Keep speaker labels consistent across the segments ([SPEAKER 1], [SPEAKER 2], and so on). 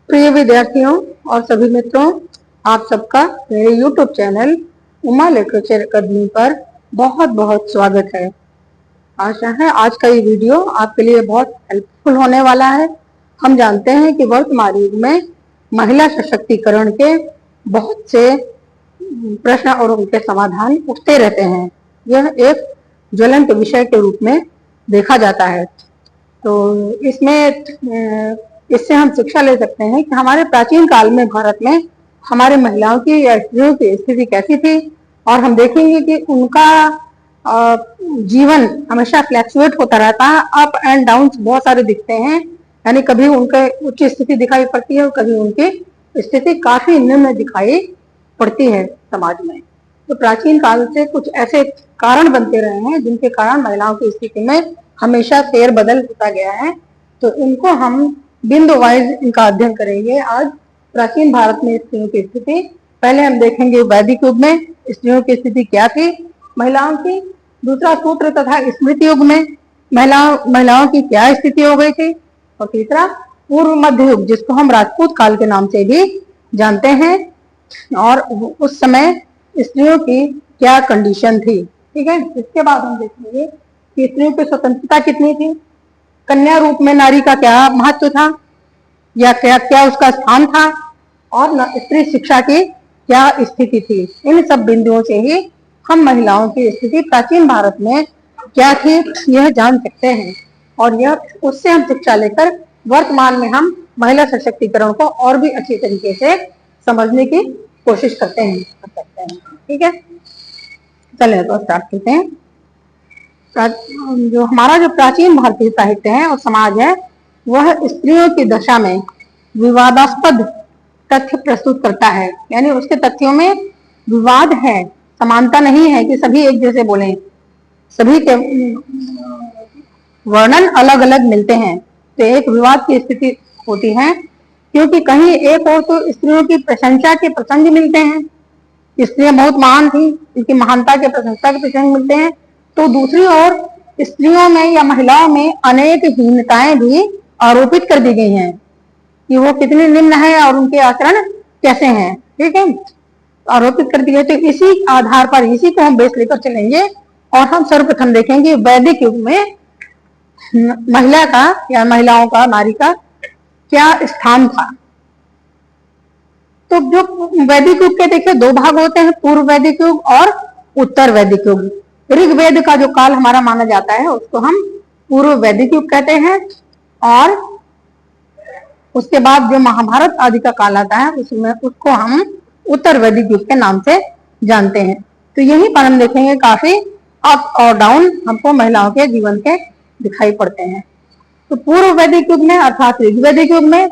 [SPEAKER 1] प्रिय विद्यार्थियों और सभी मित्रों, आप सबका मेरे YouTube channel Uma literature academy पर बहुत बहुत स्वागत है। आशा है आज का ये वीडियो आपके लिए बहुत हेल्पफुल होने वाला है। हम जानते हैं कि वर्तमान युग में महिला सशक्तिकरण के बहुत से प्रश्न और उनके समाधान उठते रहते हैं। यह एक ज्वलंत विषय के रूप में देखा जाता है। तो इससे हम शिक्षा ले सकते हैं कि हमारे प्राचीन काल में भारत में हमारे महिलाओं की या स्त्रियों की स्थिति कैसी थी, और हम देखेंगे कि उनका जीवन हमेशा फ्लैक्चुएट होता रहता है। अप एंड डाउन बहुत सारे दिखते हैं, यानी कभी उनके उच्च स्थिति दिखाई पड़ती है और कभी उनकी स्थिति काफी निम्न दिखाई पड़ती है समाज में। तो प्राचीन काल से कुछ ऐसे कारण बनते रहे हैं जिनके कारण महिलाओं की स्थिति में हमेशा फेरबदल होता गया है। तो इनको हम बिंदु वाइज इनका अध्ययन करेंगे। आज प्राचीन भारत में स्त्रियों की स्थिति, पहले हम देखेंगे वैदिक युग में स्त्रियों की स्थिति क्या थी महिलाओं की, दूसरा सूत्र तथा स्मृति युग में महिलाओं की क्या स्थिति हो गई थी, और तीसरा पूर्व मध्य युग जिसको हम राजपूत काल के नाम से भी जानते हैं, और उस समय स्त्रियों की क्या कंडीशन थी। ठीक है, इसके बाद हम देखेंगे कि स्त्रियों की स्वतंत्रता कितनी थी, कन्या रूप में नारी का क्या महत्व था या क्या क्या उसका स्थान था, और स्त्री शिक्षा की क्या स्थिति थी। इन सब बिंदुओं से ही हम महिलाओं की स्थिति प्राचीन भारत में क्या थी यह जान सकते हैं, और यह उससे हम शिक्षा लेकर वर्तमान में हम महिला सशक्तिकरण को और भी अच्छी तरीके से समझने की कोशिश करते हैं। ठीक है, चलिए तो स्टार्ट करते हैं। जो हमारा जो प्राचीन भारतीय साहित्य है और समाज है, वह स्त्रियों की दशा में विवादास्पद तथ्य प्रस्तुत करता है। यानी उसके तथ्यों में विवाद है, समानता नहीं है कि सभी एक जैसे बोले, सभी के वर्णन अलग अलग मिलते हैं। तो एक विवाद की स्थिति होती है, क्योंकि कहीं एक और तो स्त्रियों की प्रशंसा के प्रसंग मिलते हैं, स्त्रियां बहुत महान थी, इनकी महानता के प्रशंसा के प्रसंग मिलते हैं, तो दूसरी ओर स्त्रियों में या महिलाओं में अनेक हीनताएं भी आरोपित कर दी गई हैं कि वो कितनी निम्न है और उनके आचरण कैसे हैं। ठीक है, आरोपित कर दी गई। तो इसी आधार पर इसी को हम बेस लेकर चलेंगे, और हम सर्वप्रथम देखेंगे वैदिक युग में महिला का या महिलाओं का, नारी का क्या स्थान था। तो जो वैदिक युग के देखिए दो भाग होते हैं, पूर्व वैदिक युग और उत्तर वैदिक युग। ऋग्वेद का जो काल हमारा माना जाता है उसको हम पूर्व वैदिक युग कहते हैं, और उसके बाद जो महाभारत आदि का काल आता है उसमें उसको हम उत्तर वैदिक युग के नाम से जानते हैं। तो यही पर हम देखेंगे काफी अप और डाउन हमको महिलाओं के जीवन के दिखाई पड़ते हैं। तो पूर्व वैदिक युग में अर्थात ऋग्वैदिक युग में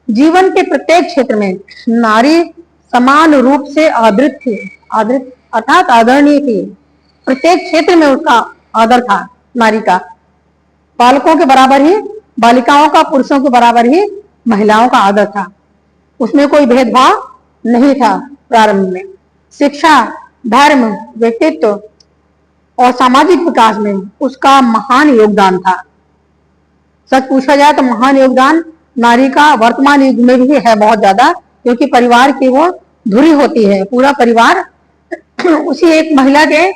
[SPEAKER 1] जीवन के प्रत्येक क्षेत्र में नारी समान रूप से आदृत थी, आदृत अर्थात आदरणीय थी। प्रत्येक क्षेत्र में उसका आदर था नारी का, बालकों के बराबर ही बालिकाओं का, पुरुषों के बराबर ही महिलाओं का आदर था। उसमें कोई भेदभाव नहीं था। प्रारंभ में शिक्षा, धर्म, व्यक्तित्व और सामाजिक विकास में उसका महान योगदान था। सच पूछा जाए तो महान योगदान नारी का वर्तमान युग में भी है बहुत ज्यादा, क्योंकि परिवार की वो धुरी होती है। पूरा परिवार उसी एक महिला के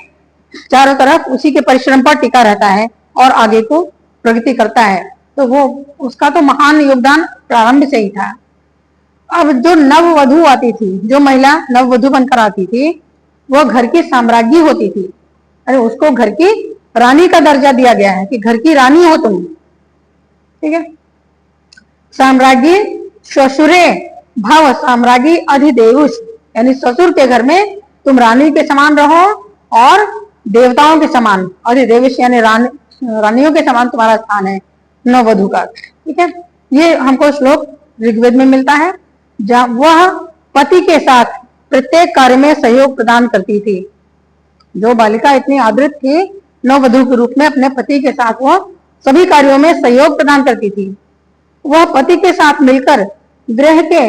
[SPEAKER 1] चारों तरफ उसी के परिश्रम पर टिका रहता है और आगे को प्रगति करता है। तो वो उसका तो महान योगदान प्रारंभ से ही था। अब जो नववधु आती थी, जो महिला नववधु बनकर आती थी, वो घर की साम्राज्ञी होती थी। अरे उसको घर की रानी का दर्जा दिया गया है कि घर की रानी हो तुम। ठीक है, साम्राज्ञी ससुरे भव साम्राज्ञी अधिदेवुष, यानी ससुर के घर में तुम रानी के समान रहो और देवताओं के समान, अधिदेवुष यानी रानियों के समान तुम्हारा स्थान है नववधु का। ठीक है, ये हमको श्लोक ऋग्वेद में मिलता है, जहाँ वह पति के साथ प्रत्येक कार्य में सहयोग प्रदान करती थी। जो बालिका इतनी आदृत थी नववधु के रूप में, अपने पति के साथ वो सभी कार्यों में सहयोग प्रदान करती थी। वह पति के साथ मिलकर गृह के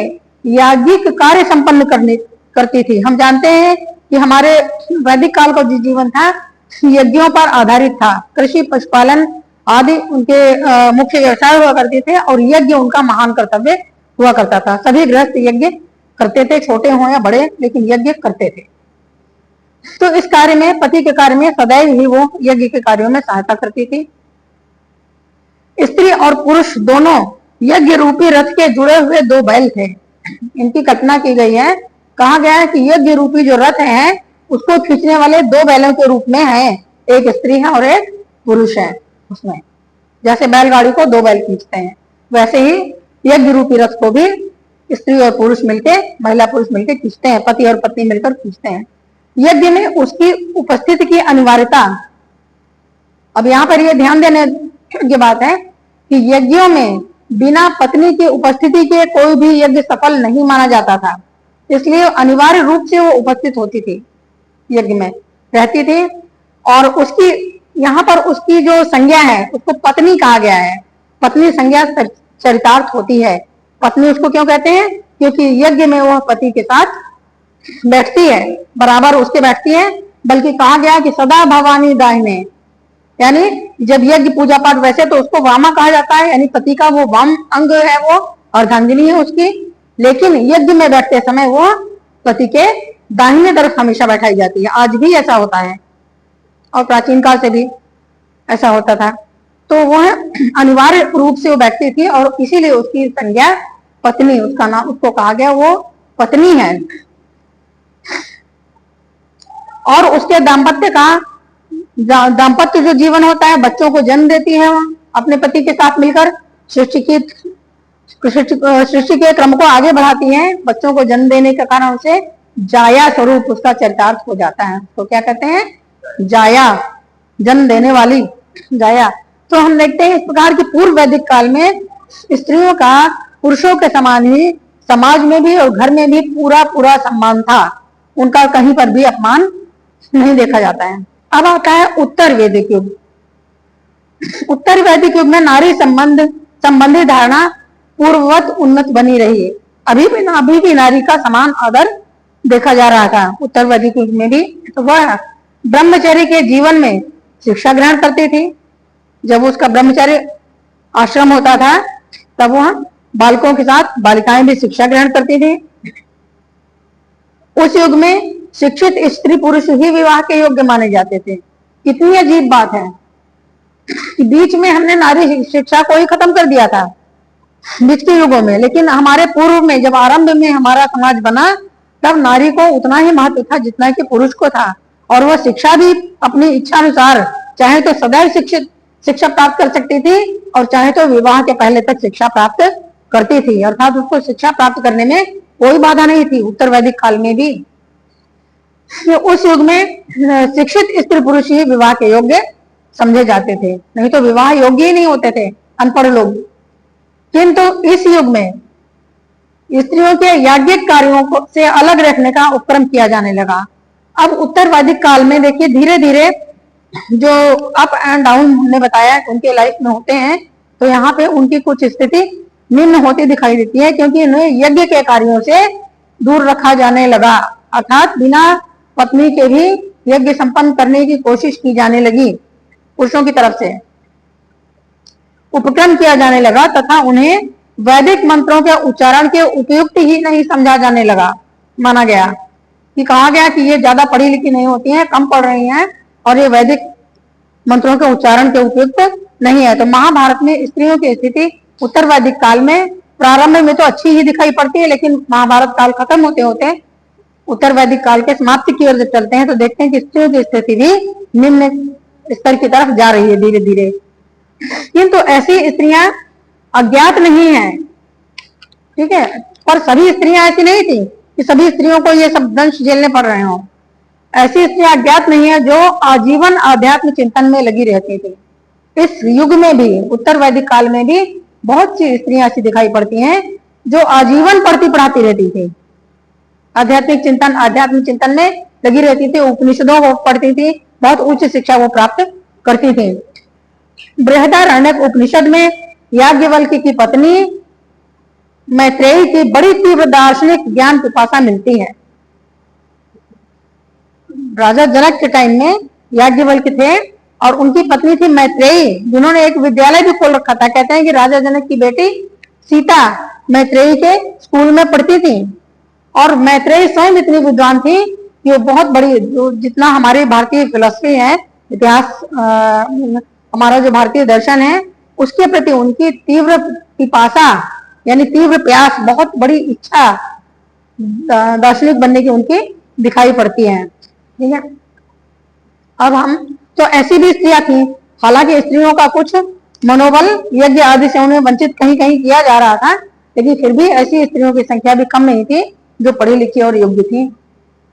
[SPEAKER 1] याज्ञिक कार्य संपन्न करती थी। हम जानते हैं कि हमारे वैदिक काल का जो जीवन था यज्ञों पर आधारित था। कृषि, पशुपालन आदि उनके मुख्य व्यवसाय हुआ करते थे, और यज्ञ उनका महान कर्तव्य हुआ करता था। सभी गृहस्थ यज्ञ करते थे, छोटे हो या बड़े, लेकिन यज्ञ करते थे। तो इस कार्य में, पति के कार्य में सदैव ही वो यज्ञ के कार्यों में सहायता करती थी। स्त्री और पुरुष दोनों यज्ञ रूपी रथ के जुड़े हुए दो बैल थे। इनकी कल्पना की गई है, कहा गया है कि यज्ञ रूपी जो रथ है उसको खींचने वाले दो बैलों के रूप में है, एक स्त्री है और एक पुरुष है उसमें। जैसे बैलगाड़ी को दो बैल खींचते हैं, वैसे ही यज्ञ रूपी रथ को भी स्त्री और पुरुष मिलके, महिला पुरुष मिलकर खींचते हैं, पति और पत्नी मिलकर खींचते हैं। यज्ञ में उसकी उपस्थिति की अनिवार्यता। अब यहाँ पर यह ध्यान देने की बात है कि यज्ञों में बिना पत्नी की उपस्थिति के कोई भी यज्ञ सफल नहीं माना जाता था, इसलिए अनिवार्य रूप से वो उपस्थित होती थी, यज्ञ में रहती थी। और उसकी यहाँ पर उसकी जो संज्ञा है उसको पत्नी कहा गया है। पत्नी संज्ञा चरितार्थ होती है। पत्नी उसको क्यों कहते हैं? क्योंकि यज्ञ में वह पति के साथ बैठती है, बराबर उसके बैठती है। बल्कि कहा गया कि सदा भवानी दाहिने, यानी जब यज्ञ पूजा पाठ, वैसे तो उसको वामा कहा जाता है, यानी पति का वो वाम अंग है, वो अर्धांगिनी है उसकी, लेकिन यज्ञ में बैठते समय वो पति के दाहिने तरफ हमेशा बैठाई जाती है। आज भी ऐसा होता है और प्राचीन काल से भी ऐसा होता था। तो वह अनिवार्य रूप से वो बैठती थी और इसीलिए उसकी संज्ञा पत्नी, उसका नाम, उसको कहा गया वो पत्नी है। और उसके दाम्पत्य जो जीवन होता है, बच्चों को जन्म देती है वह अपने पति के साथ मिलकर, सृष्टि के क्रम को आगे बढ़ाती है। बच्चों को जन्म देने के कारण उसे जाया स्वरूप उसका चरितार्थ हो जाता है। तो क्या कहते हैं? जाया, जन्म देने वाली जाया। तो हम देखते हैं इस प्रकार की पूर्व वैदिक काल में स्त्रियों का पुरुषों के समान ही समाज में भी और घर में भी पूरा पूरा सम्मान था। उनका कहीं पर भी अपमान नहीं देखा जाता है। अब आता है उत्तर वैदिक युग। उत्तर वैदिक युग में नारी संबंधी धारणा पूर्ववत उन्नत बनी रही है। अभी भी नारी का समान आदर देखा जा रहा था उत्तर वैदिक युग में भी। तो वह ब्रह्मचर्य के जीवन में शिक्षा ग्रहण करती थी। जब उसका ब्रह्मचर्य आश्रम होता था तब वह बालकों के साथ बालिकाएं भी शिक्षा ग्रहण करती थी। उस युग में शिक्षित स्त्री पुरुष ही विवाह के योग्य माने जाते थे। कितनी अजीब बात है कि बीच में हमने नारी शिक्षा को ही खत्म कर दिया था बीच के युगों में, लेकिन हमारे पूर्व में जब आरंभ में हमारा समाज बना तब नारी को उतना ही महत्व था जितना कि पुरुष को था। और वह शिक्षा भी अपनी इच्छा अनुसार चाहे तो सदैव शिक्षा प्राप्त कर सकती थी और चाहे तो विवाह के पहले तक शिक्षा प्राप्त करती थी, अर्थात उसको शिक्षा प्राप्त करने में कोई बाधा नहीं थी उत्तर वैदिक काल में भी। उस युग में शिक्षित स्त्री पुरुष ही विवाह के योग्य समझे जाते थे, नहीं तो विवाह योग्य ही नहीं होते थे अनपढ़ लोग। किंतु इस युग में स्त्रियों के याज्ञिक कार्यों से अलग रखने का उपक्रम किया जाने लगा। अब उत्तर वैदिक काल में देखिए धीरे धीरे जो अप एंड डाउन हमने बताया उनके लाइफ में होते हैं, तो यहाँ पे उनकी कुछ स्थिति निम्न होती दिखाई देती है, क्योंकि इन्हें यज्ञ के कार्यों से दूर रखा जाने लगा, अर्थात बिना पत्नी के भी यज्ञ संपन्न करने की कोशिश की जाने लगी, पुरुषों की तरफ से उपक्रम किया जाने लगा, तथा उन्हें वैदिक मंत्रों के उच्चारण के उपयुक्त ही नहीं समझा जाने लगा, माना गया कि कहा गया कि ये ज्यादा पढ़ी लिखी नहीं होती हैं, कम पढ़ रही हैं और ये वैदिक मंत्रों के उच्चारण के उपयुक्त नहीं है। तो महाभारत में स्त्रियों की स्थिति उत्तर वैदिक काल में प्रारंभ में तो अच्छी ही दिखाई पड़ती है, लेकिन महाभारत काल खत्म होते होते उत्तर वैदिक काल के समाप्ति की ओर जब चलते हैं तो देखते हैं कि स्त्रियों की स्थिति भी निम्न स्तर की तरफ जा रही है धीरे धीरे। किंतु ऐसी स्त्रियां अज्ञात नहीं है, ठीक है, पर सभी स्त्रियां ऐसी नहीं थी कि सभी स्त्रियों को ये सब दंश झेलने पड़ रहे हों। ऐसी स्त्रियां अज्ञात नहीं है जो आजीवन आध्यात्म चिंतन में लगी रहती थी। इस युग में भी उत्तर वैदिक काल में भी बहुत सी स्त्रियां ऐसी दिखाई पड़ती हैं जो आजीवन पढ़ती पढ़ाती रहती थी, आध्यात्मिक चिंतन में लगी रहती थी, उपनिषदों को पढ़ती थी, बहुत उच्च शिक्षा वो प्राप्त करती थी। बृहदारण्यक उपनिषद में याज्ञवल्क्य की पत्नी मैत्रेयी की बड़ी तीव्र दार्शनिक ज्ञान पिपासा मिलती है। राजा जनक के टाइम में याज्ञवल्क्य थे और उनकी पत्नी थी मैत्रेयी, जिन्होंने एक विद्यालय भी खोल रखा था। कहते हैं कि राजा जनक की बेटी सीता मैत्रेयी के स्कूल में पढ़ती थी और मैत्रेयी स्वयं इतनी विद्वान थी कि वो बहुत बड़ी, जितना हमारी भारतीय फिलॉसफी है, इतिहास, हमारा जो भारतीय दर्शन है, उसके प्रति उनकी तीव्र पिपासा यानी तीव्र प्यास, बहुत बड़ी इच्छा दार्शनिक बनने की उनकी दिखाई पड़ती है। ठीक है, अब हम तो ऐसी भी स्त्रियां थी, हालांकि स्त्रियों का कुछ मनोबल यज्ञ आदि से उन्हें वंचित कहीं कहीं किया जा रहा था, लेकिन फिर भी ऐसी स्त्रियों की संख्या भी कम नहीं थी जो पढ़ी लिखी और योग्य थी।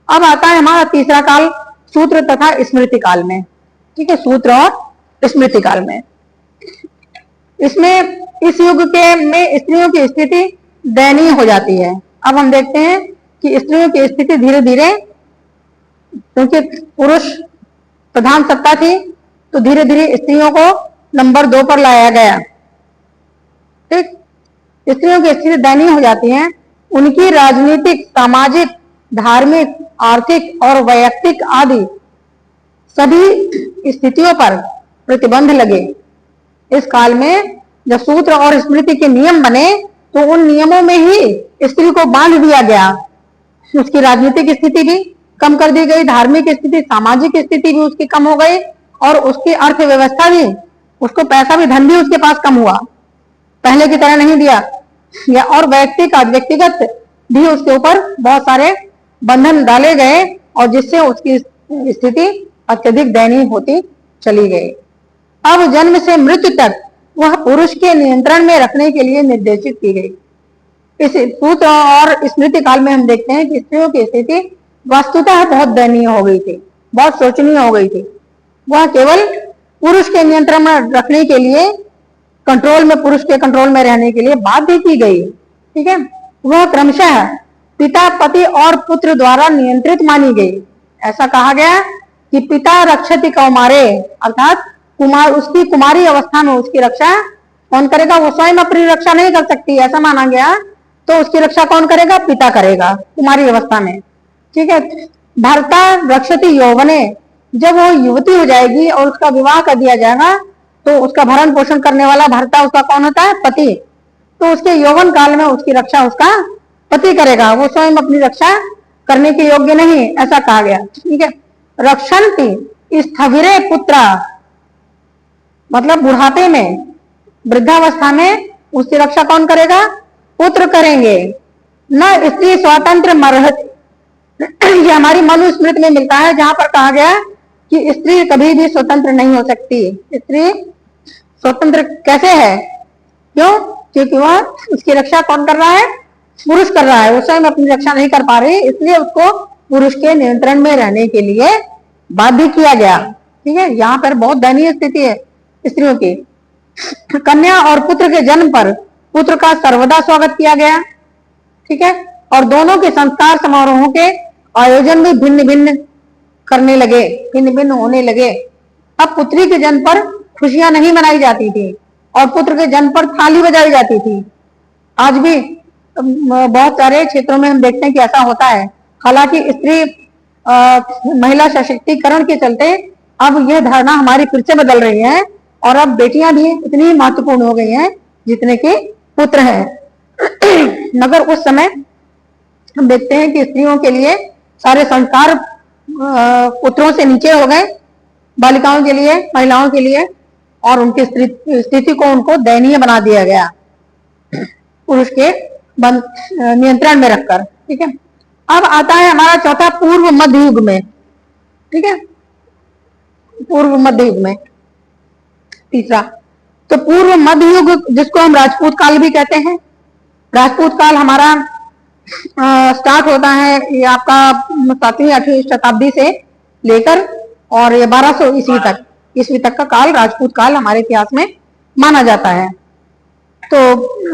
[SPEAKER 1] अब आता है हमारा तीसरा काल, सूत्र तथा स्मृति काल में। ठीक है, सूत्र और स्मृति काल में, इसमें इस युग के में स्त्रियों की स्थिति दयनीय हो जाती है। अब हम देखते हैं कि स्त्रियों की स्थिति धीरे धीरे, क्योंकि पुरुष प्रधान सत्ता थी, तो धीरे धीरे स्त्रियों को नंबर 2 पर लाया गया। ठीक, स्त्रियों की स्थिति दयनीय हो जाती है। उनकी राजनीतिक, सामाजिक, धार्मिक, आर्थिक और वैयक्तिक आदि सभी स्थितियों पर प्रतिबंध लगे। इस काल में जब सूत्र और स्मृति के नियम बने तो उन नियमों में ही स्त्री को बांध दिया गया। उसकी राजनीतिक स्थिति भी कम कर दी गई, धार्मिक स्थिति, सामाजिक स्थिति भी उसकी कम हो गई और उसकी अर्थव्यवस्था भी, उसको पैसा भी, धन भी उसके पास कम हुआ, पहले की तरह नहीं दिया, या और व्यक्तिगत भी उसके ऊपर बहुत सारे बंधन डाले गए और जिससे उसकी स्थिति अत्यधिक दयनीय होती चली गई। अब जन्म से मृत्यु तक वह पुरुष के नियंत्रण में रखने के लिए निर्देशित की गई। इस सूत्र और स्मृति काल में हम देखते हैं कि स्त्रियों की स्थिति वस्तुतः बहुत दयनीय हो गई थी, बहुत शोचनीय हो गई थी। वह केवल पुरुष के नियंत्रण में रखने के लिए, पुरुष के कंट्रोल में रहने के लिए बाध्य की गई। ठीक है, वह क्रमशः पिता, पति और पुत्र द्वारा नियंत्रित मानी गई। ऐसा कहा गया कि पिता रक्षति कौमारे, अर्थात उसकी कुमारी अवस्था में उसकी रक्षा कौन करेगा? वो स्वयं अपनी रक्षा नहीं कर सकती, ऐसा माना गया, तो उसकी रक्षा कौन करेगा? पिता करेगा कुमारी अवस्था में। ठीक है, भर्ता रक्षति यौवने, जब वो युवती हो जाएगी और उसका विवाह कर दिया जाएगा तो उसका भरण पोषण करने वाला भर्ता उसका कौन होता है? पति। तो उसके यौवन काल में उसकी रक्षा उसका पति करेगा, वो स्वयं अपनी रक्षा करने के योग्य नहीं, ऐसा कहा गया। ठीक है, रक्षन्ति स्थविरे पुत्रा, मतलब बुढ़ापे में, वृद्धावस्था में उसकी रक्षा कौन करेगा? पुत्र करेंगे। न स्त्री स्वतंत्र मरहति, ये हमारी मनुस्मृति में मिलता है जहां पर कहा गया कि स्त्री कभी भी स्वतंत्र नहीं हो सकती। स्त्री स्वतंत्र कैसे है? क्यों? क्योंकि वह, उसकी रक्षा कौन कर रहा है? पुरुष कर रहा है, वो स्वयं अपनी रक्षा नहीं कर पा रही, इसलिए उसको पुरुष के नियंत्रण में रहने के लिए बाध्य किया गया। ठीक है, यहाँ पर बहुत दयनीय स्थिति है स्त्रियों की। कन्या और पुत्र के जन्म पर पुत्र का सर्वदा स्वागत किया गया। ठीक है, और दोनों के संस्कार समारोहों के आयोजन भी भिन्न भिन्न करने लगे, भिन्न भिन्न होने लगे। अब पुत्री के जन्म पर खुशियां नहीं मनाई जाती थी और पुत्र के जन्म पर थाली बजाई जाती थी। आज भी बहुत सारे क्षेत्रों में हम देखते हैं कि ऐसा होता है। हालांकि स्त्री महिला सशक्तिकरण के चलते अब यह धारणा हमारी फिर से बदल रही है और अब बेटियां भी इतनी महत्वपूर्ण हो गई हैं जितने के पुत्र हैं। मगर उस समय हम देखते हैं कि स्त्रियों के लिए सारे संस्कार पुत्रों से नीचे हो गए, बालिकाओं के लिए, महिलाओं के लिए, और उनकी स्थिति को उनको दयनीय बना दिया गया पुरुष के नियंत्रण में रखकर। ठीक है, अब आता है हमारा चौथा पूर्व मध्य युग में। ठीक है, पूर्व मध्य युग में तीसरा, तो पूर्व मध्य युग जिसको हम राजपूत काल भी कहते हैं। राजपूत काल हमारा स्टार्ट होता है ये आपका 7वीं 8वीं शताब्दी से लेकर और ये 1200 ईस्वी तक का काल राजपूत काल हमारे इतिहास में माना जाता है। तो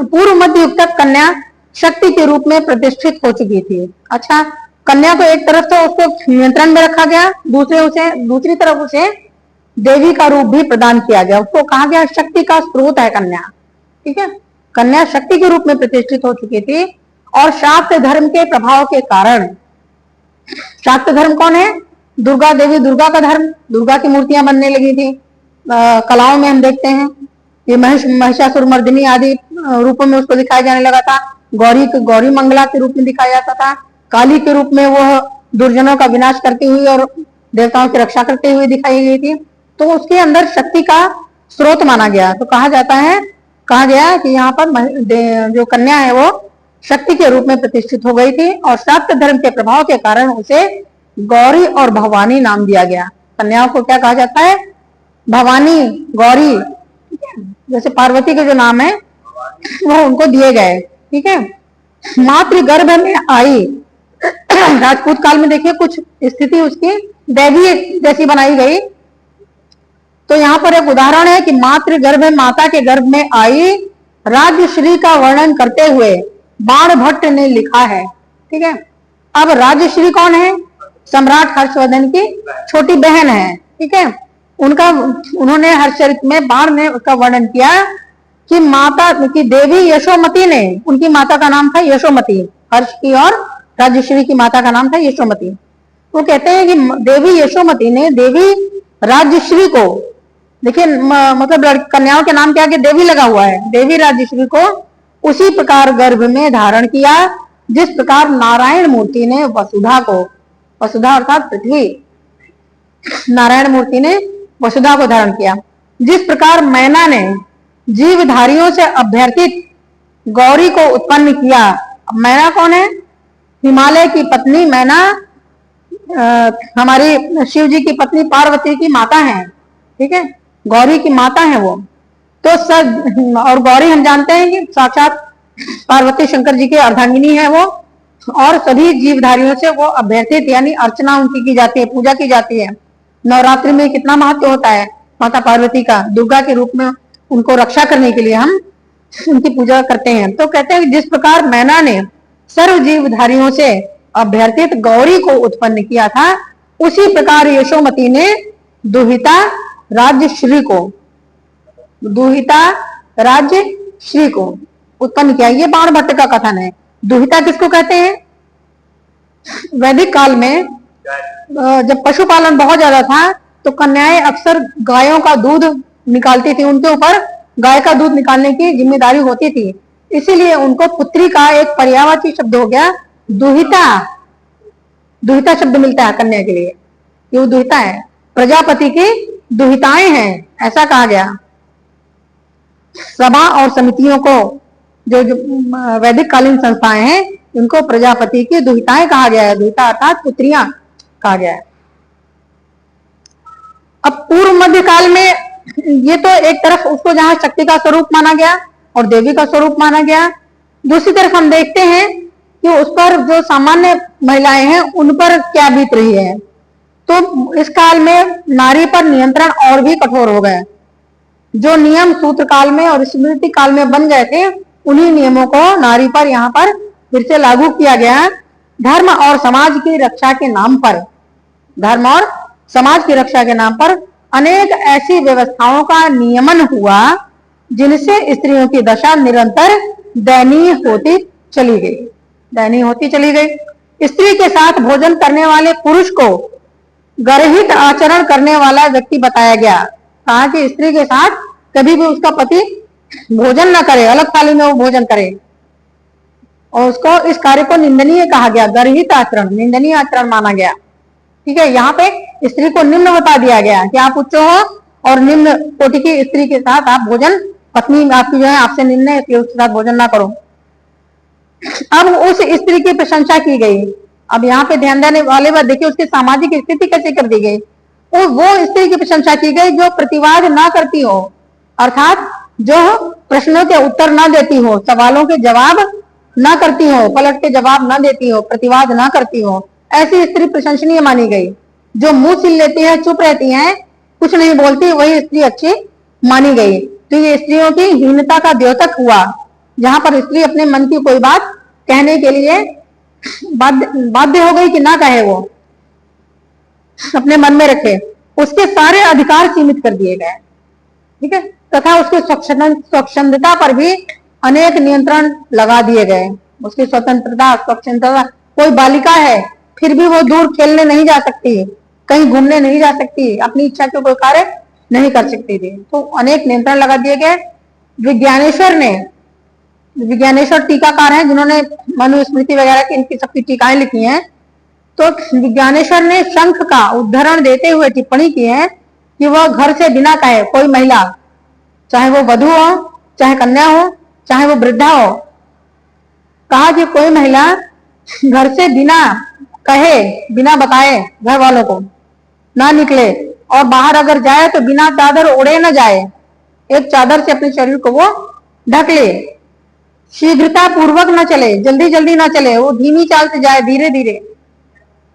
[SPEAKER 1] पूर्व मध्य युग तक कन्या शक्ति के रूप में प्रतिष्ठित हो चुकी थी। अच्छा, कन्या तो एक तरफ से उसको नियंत्रण में रखा गया, दूसरी तरफ उसे देवी का रूप भी प्रदान किया गया। उसको कहा गया शक्ति का स्रोत है कन्या। ठीक है, कन्या शक्ति के रूप में प्रतिष्ठित हो चुकी थी और शाक्त धर्म के प्रभाव के कारण, शाक्त धर्म कौन है? दुर्गा देवी, दुर्गा का धर्म, दुर्गा की मूर्तियां बनने लगी थी, कलाओं में हम देखते हैं। ये महिषासुरमर्दिनी आदि रूपों में उसको दिखाया जाने लगा था। गौरी मंगला के रूप में दिखाया जाता था। काली के रूप में वह दुर्जनों का विनाश करती हुई और देवताओं की रक्षा करते हुए दिखाई गई थी। तो उसके अंदर शक्ति का स्रोत माना गया। तो कहा गया कि यहाँ पर जो कन्या है वो शक्ति के रूप में प्रतिष्ठित हो गई थी और शाक्त धर्म के प्रभाव के कारण उसे गौरी और भवानी नाम दिया गया। कन्याओं को क्या कहा जाता है? भवानी, गौरी। जैसे पार्वती के जो नाम है वो उनको दिए गए। ठीक है। मातृ गर्भ में आई राजपूत काल में देखिए कुछ स्थिति उसकी दैवीय जैसी बनाई गई। तो यहाँ पर एक उदाहरण है कि मातृ गर्भ माता के गर्भ में आई राजश्री का वर्णन करते हुए बाण भट्ट ने लिखा है। ठीक है। अब राजश्री कौन है? सम्राट हर्षवर्धन की छोटी बहन है। ठीक है। उन्होंने हर्षचरित में बाण ने उसका वर्णन किया कि माता की देवी यशोमती ने, उनकी माता का नाम था यशोमती, हर्ष की और राजश्री की माता का नाम था यशोमती। वो कहते हैं कि देवी यशोमती ने देवी राजश्री को, देखिए मतलब कन्याओं के नाम के आगे देवी लगा हुआ है, देवी राजश्री को उसी प्रकार गर्भ में धारण किया जिस प्रकार नारायण मूर्ति ने वसुधा को, वसुधा अर्थात पृथ्वी, नारायण मूर्ति ने वसुधा को धारण किया। जिस प्रकार मैना ने जीवधारियों से अभ्यर्थित गौरी को उत्पन्न किया। मैना कौन है? हिमालय की पत्नी मैना हमारी शिव जी की पत्नी पार्वती की माता है। ठीक है। गौरी की माता है वो। तो और गौरी हम जानते हैं कि साक्षात पार्वती शंकर जी की अर्धांगिनी है वो, और सभी जीवधारियों से वो अभ्यर्थित यानी अर्चना उनकी की जाती है, पूजा की जाती है। नवरात्रि में कितना महत्व होता है माता पार्वती का, दुर्गा के रूप में उनको रक्षा करने के लिए हम उनकी पूजा करते हैं। तो कहते हैं जिस प्रकार मैना ने सर्व जीवधारियों से अभ्यर्थित गौरी को उत्पन्न किया था, उसी प्रकार यशोमती ने दुहिता राजश्री को उत्पन्न किया। ये बाण भट्ट का कथन है। दुहिता किसको कहते हैं? वैदिक काल में जब पशुपालन बहुत ज्यादा था तो कन्याएं अक्सर गायों का दूध निकालती थी, उनके ऊपर गाय का दूध निकालने की जिम्मेदारी होती थी। इसीलिए उनको पुत्री का एक पर्यायवाची शब्द हो गया दुहिता। दुहिता शब्द मिलता है कन्या के लिए, ये दुहिता है, प्रजापति की दुहिताएं हैं, ऐसा कहा गया। सभा और समितियों को जो वैदिक कालीन संस्थाएं हैं इनको प्रजापति की दुहिताएं कहा गया है। दुहिता अर्थात पुत्रियां कहा गया है। अब पूर्व मध्य काल में ये तो एक तरफ उसको जहां शक्ति का स्वरूप माना गया और देवी का स्वरूप माना गया, दूसरी तरफ हम देखते हैं कि उस पर जो सामान्य महिलाएं हैं उन पर क्या बीत रही है। तो इस काल में नारी पर नियंत्रण और भी कठोर हो गए। जो नियम सूत्र काल में और स्मृति काल में बन गए थे उन्हीं नियमों को नारी पर यहाँ पर फिर से लागू किया गया। धर्म और समाज की रक्षा के नाम पर, धर्म और समाज की रक्षा के नाम पर अनेक ऐसी व्यवस्थाओं का नियमन हुआ जिनसे स्त्रियों की दशा निरंतर दयनीय होती चली गई। स्त्री के साथ भोजन करने वाले पुरुष को गर्हित आचरण करने वाला व्यक्ति बताया गया। कहा कि स्त्री के साथ कभी भी उसका पति भोजन न करे, अलग थाली में वो भोजन करे, और उसको इस कार्य को निंदनीय कहा गया। गर्हित आचरण निंदनीय आचरण माना गया। ठीक है। यहाँ पे स्त्री को निम्न बता दिया गया कि आप उच्च हो और निम्न कोटि की स्त्री के साथ आप भोजन, पत्नी आपकी जो है आपसे निम्न है इसलिए उसके साथ भोजन ना करो। अब उस स्त्री की प्रशंसा की गई। अब यहाँ पे ध्यान देने वाले बात देखिए उसकी सामाजिक स्थिति कैसे कर दी गई। वो स्त्री की प्रशंसा की गई जो प्रतिवाद ना करती हो, अर्थात जो प्रश्नों के उत्तर ना देती हो, सवालों के जवाब ना करती हो, पलट के जवाब ना देती हो, प्रतिवाद ना करती हो, ऐसी स्त्री प्रशंसनीय मानी गई। जो मुंह सिल लेती है, चुप रहती है, कुछ नहीं बोलती, वही स्त्री अच्छी मानी गई। तो ये स्त्रियों की हीनता का द्योतक हुआ, जहां पर स्त्री अपने मन की कोई बात कहने के लिए बाध्य हो गई कि ना कहे, वो अपने मन में रखे। उसके सारे अधिकार सीमित कर दिए गए। ठीक है। तथा उसकी स्वच्छंदता पर भी अनेक नियंत्रण लगा दिए गए। उसकी स्वतंत्रता, स्वच्छंदता, कोई बालिका है फिर भी वो दूर खेलने नहीं जा सकती, कहीं घूमने नहीं जा सकती, अपनी इच्छा के कोई कार्य नहीं कर सकती थी। तो अनेक नियंत्रण लगा दिए गए। विज्ञानेश्वर ने, विज्ञानेश्वर टीकाकार हैं जिन्होंने मनुस्मृति वगैरह की इनकी सबकी टीकाएं लिखी हैं। तो विज्ञानेश्वर ने शंख का उदाहरण देते हुए टिप्पणी की है कि वह घर से बिना कहे कोई महिला, चाहे वो वधू हो, चाहे कन्या हो, चाहे वो वृद्धा हो, कहा कि कोई महिला घर से बिना कहे, बिना बताए घर वालों को ना निकले, और बाहर अगर जाए तो बिना चादर ओढ़े न जाए, एक चादर से अपने शरीर को वो ढक ले, शीघ्रता पूर्वक न चले, जल्दी जल्दी ना चले, वो धीमी चाल से जाए, धीरे धीरे,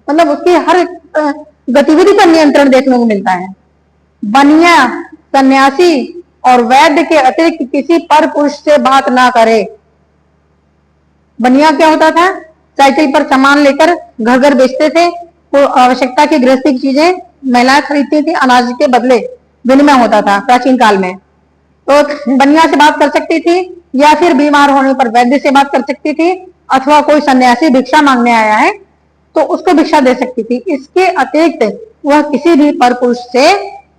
[SPEAKER 1] मतलब उसकी हर गतिविधि पर नियंत्रण देखने को मिलता है। बनिया, सन्यासी और वैद्य के अतिरिक्त किसी पर पुरुष से बात ना करे। बनिया क्या होता था? साइकिल पर सामान लेकर घर घर बेचते थे, वो आवश्यकता की गृहस्थी की चीजें महिलाएं खरीदती थी, अनाज के बदले विनिमय होता था प्राचीन काल में। तो बनिया से बात कर सकती थी, या फिर बीमार होने पर वैद्य से बात कर सकती थी, अथवा कोई सन्यासी भिक्षा मांगने आया है तो उसको भिक्षा दे सकती थी। इसके अतिरिक्त वह किसी भी पर पुरुष से,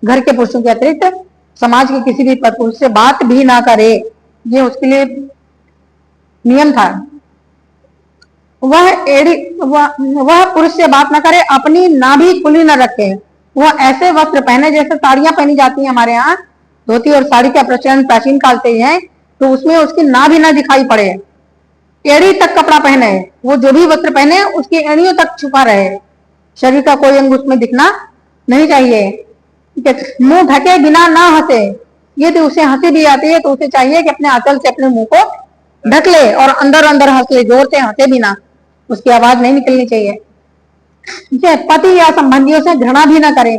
[SPEAKER 1] घर के पुरुषों के अतिरिक्त समाज के किसी भी पर पुरुष से बात भी ना करे, ये उसके लिए नियम था। वह पुरुष से बात ना करे, अपनी नाभि खुली न रखे, वह ऐसे वस्त्र पहने जैसे साड़ियां पहनी जाती हैं हमारे यहाँ, धोती और साड़ी का प्रचलन प्राचीन काल से ही है, तो उसमें उसकी नाभि ना दिखाई पड़े, एड़ी तक कपड़ा पहने, वो जो भी वस्त्र पहने उसकी एड़ियों तक छुपा रहे, शरीर का कोई अंग उसमें दिखना नहीं चाहिए। मुंह ढके बिना ना हंसे, ये तो उसे हंसी भी आती है तो उसे चाहिए कि अपने आंचल से अपने मुंह को ढक ले और अंदर अंदर हंस ले, जोर से हंसे बिना, उसकी आवाज नहीं निकलनी चाहिए। ठीक है, पति या संबंधियों से घृणा भी ना करे,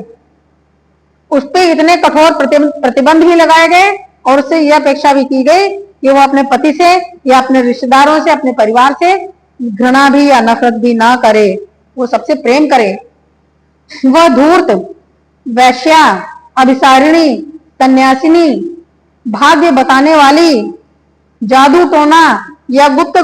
[SPEAKER 1] उस पर इतने कठोर प्रतिबंध भी लगाए गए और उससे यह अपेक्षा भी की गई कि वो अपने पति से या अपने रिश्तेदारों से, अपने परिवार से घृणा भी या नफरत भी ना करे, वो सबसे प्रेम करे। वह धूर्त, वैश्या, अभिसारिणी, सन्यासिनी, भाग्य बताने वाली, जादू टोना या गुप्त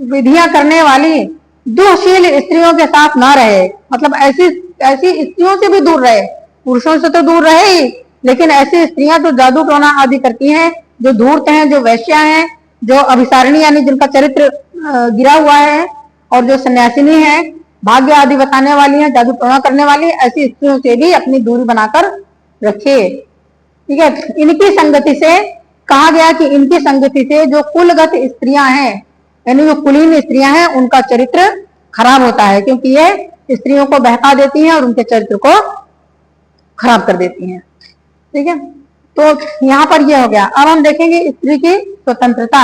[SPEAKER 1] विधियां करने वाली दुःशील स्त्रियों के साथ ना रहे, मतलब ऐसी स्त्रियों से भी दूर रहे, पुरुषों से तो दूर रहे ही, लेकिन ऐसी स्त्रियां जो जादू टोना आदि करती हैं, जो धूर्त हैं, जो वैश्या हैं, जो अभिसारिणी यानी जिनका चरित्र गिरा हुआ है, और जो सन्यासिनी है, भाग्य आदि बताने वाली हैं, जादू टोना करने वाली, ऐसी स्त्रियों से भी अपनी दूरी बनाकर रखे। ठीक है, इनकी संगति से, कहा गया कि इनकी संगति से जो कुलगत स्त्रियां हैं, यानी जो कुलीन स्त्रियां हैं, उनका चरित्र खराब होता है, क्योंकि ये स्त्रियों को बहका देती हैं और उनके चरित्र को खराब कर देती हैं। ठीक है, तो यहां पर ये हो गया। अब हम देखेंगे स्त्री की स्वतंत्रता।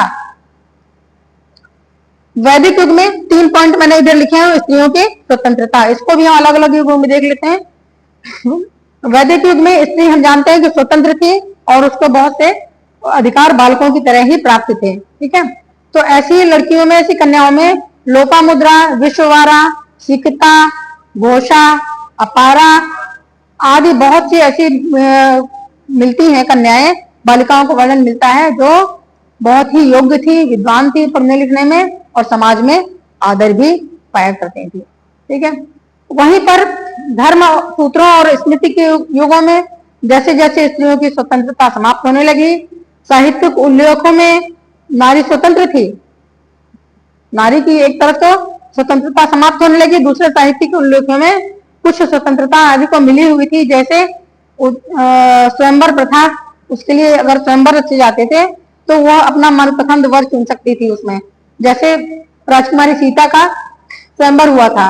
[SPEAKER 1] वैदिक युग में 3 पॉइंट मैंने इधर लिखे हैं स्त्रियों की स्वतंत्रता, इसको भी हम अलग अलग युगों में देख लेते हैं। वैदिक युग में स्त्री हम जानते हैं कि स्वतंत्र थी और उसको बहुत से अधिकार बालकों की तरह ही प्राप्त थे। ठीक है, तो ऐसी लड़कियों में, ऐसी कन्याओं में लोपामुद्रा, विश्ववारा, सिकता, घोषा, अपारा आदि बहुत सी ऐसी मिलती हैं कन्याएं, बालिकाओं को वर्णन मिलता है जो बहुत ही योग्य थी, विद्वान थी पढ़ने लिखने में, और समाज में आदर भी पाया करती थी। ठीक है, वहीं पर धर्म सूत्रों और स्मृति के युगों में जैसे जैसे स्त्रियों की स्वतंत्रता समाप्त होने लगी, साहित्यिक उल्लेखों में नारी स्वतंत्र थी, नारी की एक तरफ तो स्वतंत्रता समाप्त होने लगी, दूसरे साहित्यिक उल्लेखों में कुछ स्वतंत्रता आदि को मिली हुई थी, जैसे स्वयंवर प्रथा, उसके लिए अगर स्वयंवर रचे जाते थे तो वह अपना मनपसंद वर चुन सकती थी उसमें, जैसे राजकुमारी सीता का स्वयंवर हुआ था।